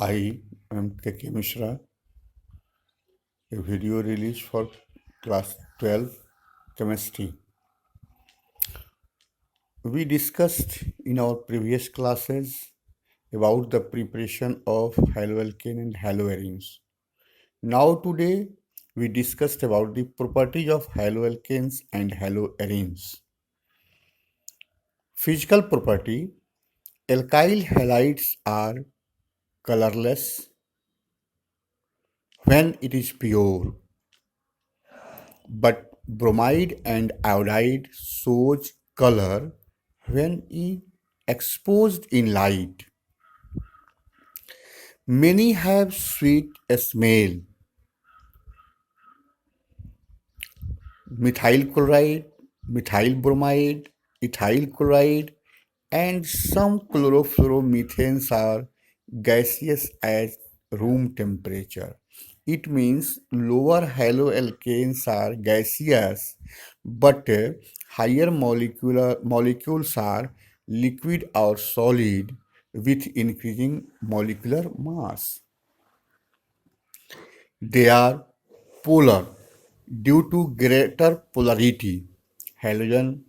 I am K.K. Mishra, a video release for class 12 chemistry. We discussed in our previous classes about the preparation of haloalkane and haloarenes. Now today we discussed about the properties of haloalkanes and haloarenes. Physical property: alkyl halides are colorless when it is pure, but bromide and iodide shows color when exposed in light. Many have sweet smell. Methyl chloride, methyl bromide, ethyl chloride, and some chlorofluoromethanes are gaseous at room temperature. It means lower haloalkanes are gaseous, but higher molecules are liquid or solid with increasing molecular mass. They are polar due to greater polarity. Halogen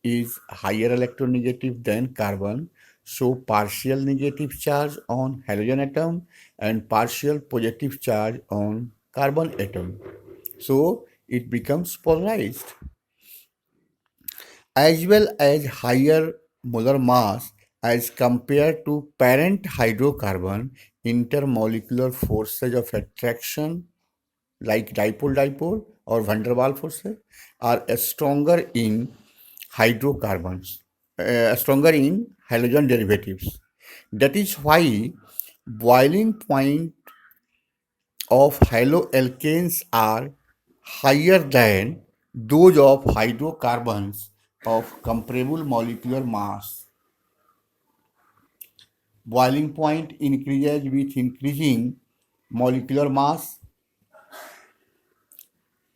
is higher electronegative than carbon, so partial negative charge on halogen atom and partial positive charge on carbon atom. So it becomes polarized. As well as higher molar mass as compared to parent hydrocarbon, intermolecular forces of attraction like dipole-dipole or van der Waals forces are stronger in hydrocarbons, stronger in halogen derivatives. That is why boiling point of haloalkanes are higher than those of hydrocarbons of comparable molecular mass. Boiling point increases with increasing molecular mass.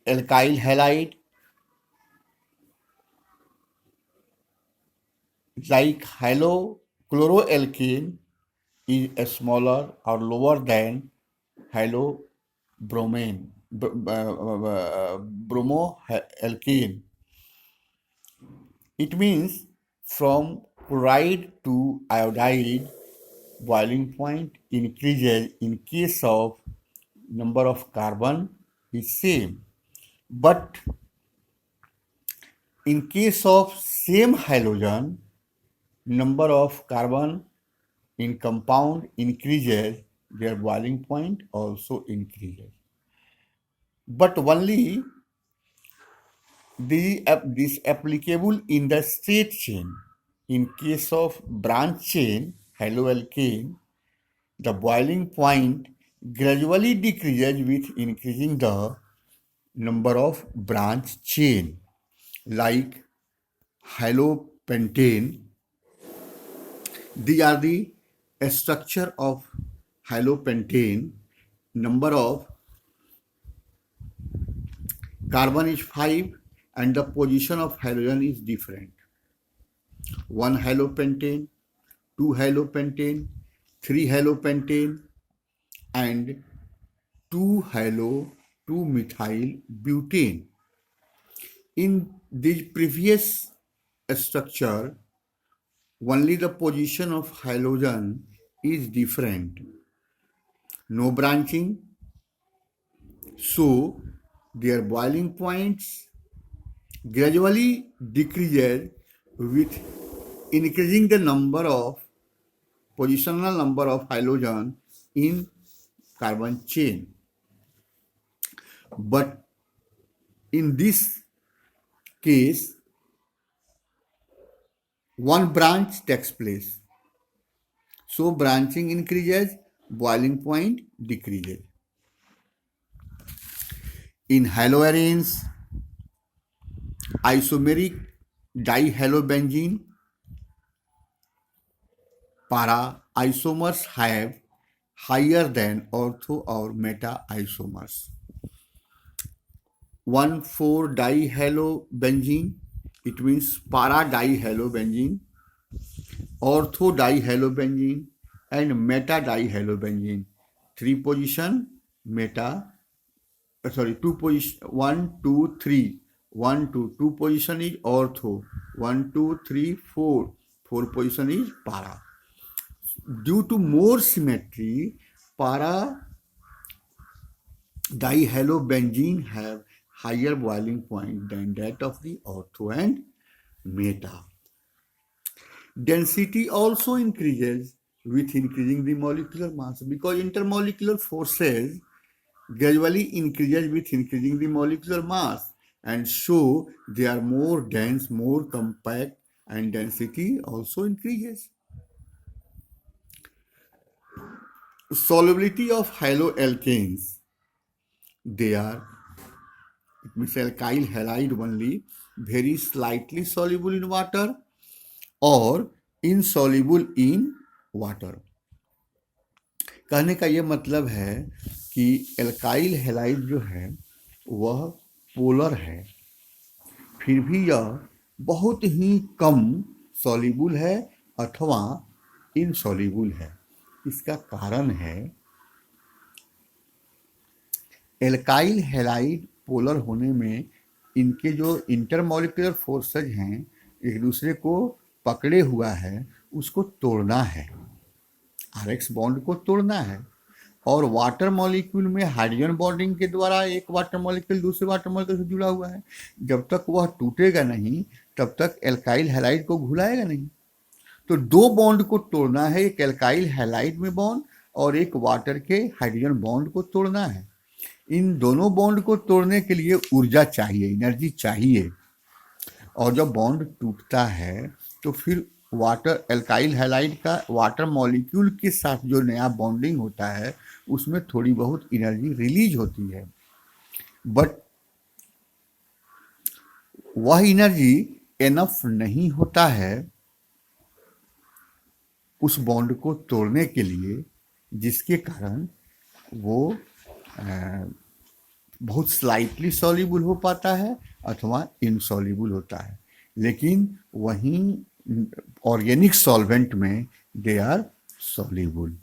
Alkyl halide like halochloroalkane is smaller or lower than halobromine, bromoalkane. It means from chloride to iodide, boiling point increases in case of number of carbon is same, but in case of same halogen, number of carbon in compound increases, their boiling point also increases. But only this applicable in the straight chain. In case of branch chain, haloalkane, the boiling point gradually decreases with increasing the number of branch chain, like halopentane. These are the structure of halopentane. Number of carbon is 5 and the position of halogen is different. 1 halopentane, 2 halopentane, 3 halopentane and 2-methyl butane. In this previous structure, only the position of halogen is different. No branching, so their boiling points gradually decreases with increasing the number of positional number of halogen in carbon chain. But in this case, one branch takes place. So branching increases, boiling point decreases. In haloarenes, isomeric dihalobenzene para isomers have higher than ortho or meta isomers. 1,4-dihalobenzene, it means para dihalobenzene, ortho dihalobenzene, and meta dihalobenzyne. 3 position meta, sorry, 2 position, 1, 2, 3, 1, 2, 2 position is ortho, 1, 2, 3, 4, 4 position is para. Due to more symmetry, para dihalobenzene have higher boiling point than that of the ortho and meta. Density also increases with increasing the molecular mass because intermolecular forces gradually increases with increasing the molecular mass, and so they are more dense, more compact, and density also increases. Solubility of haloalkanes, they are, it means alkyl halide only, very slightly soluble in water or insoluble in water. कहने का ये मतलब है कि alkyl halide जो है वह polar है, फिर भी यह बहुत ही कम सॉल्युबल है अथवा इनसॉल्युबल है। इसका कारण है एल्काइल हैलाइड पोलर होने में इनके जो इंटरमॉलिक्यूलर फोर्सेज हैं एक दूसरे को पकड़े हुआ है, उसको तोड़ना है, आरएक्स बॉन्ड को तोड़ना है। और वाटर मॉलिक्यूल में हाइड्रोजन बॉन्डिंग के द्वारा एक वाटर मॉलिक्यूल दूसरे वाटर मॉलिक्यूल से जुड़ा हुआ है, जब तक वह टूटेगा नहीं तब तक एल्काइल हैलाइड को घुलाएगा नहीं। तो दो बॉन्ड को तोड़ना है, एक एल्काइल हैलाइड में बॉन्ड और एक वाटर के हाइड्रोजन बॉन्ड को तोड़ना है। इन दोनों बॉन्ड को तोड़ने के लिए ऊर्जा चाहिए, एनर्जी चाहिए, और जब बॉन्ड टूटता है तो फिर वाटर एल्काइल हैलाइड का वाटर मॉलिक्यूल के साथ जो नया बॉन्डिंग होता है उसमें थोड़ी बहुत एनर्जी रिलीज होती है, बट वह एनर्जी एनफ नहीं होता है उस बॉन्ड को तोड़ने के लिए, जिसके कारण वो बहुत स्लाइटली सॉल्युबल हो पाता है अथवा इनसॉल्युबल होता है। लेकिन वहीं ऑर्गेनिक सॉल्वेंट में दे आर सॉल्युबल।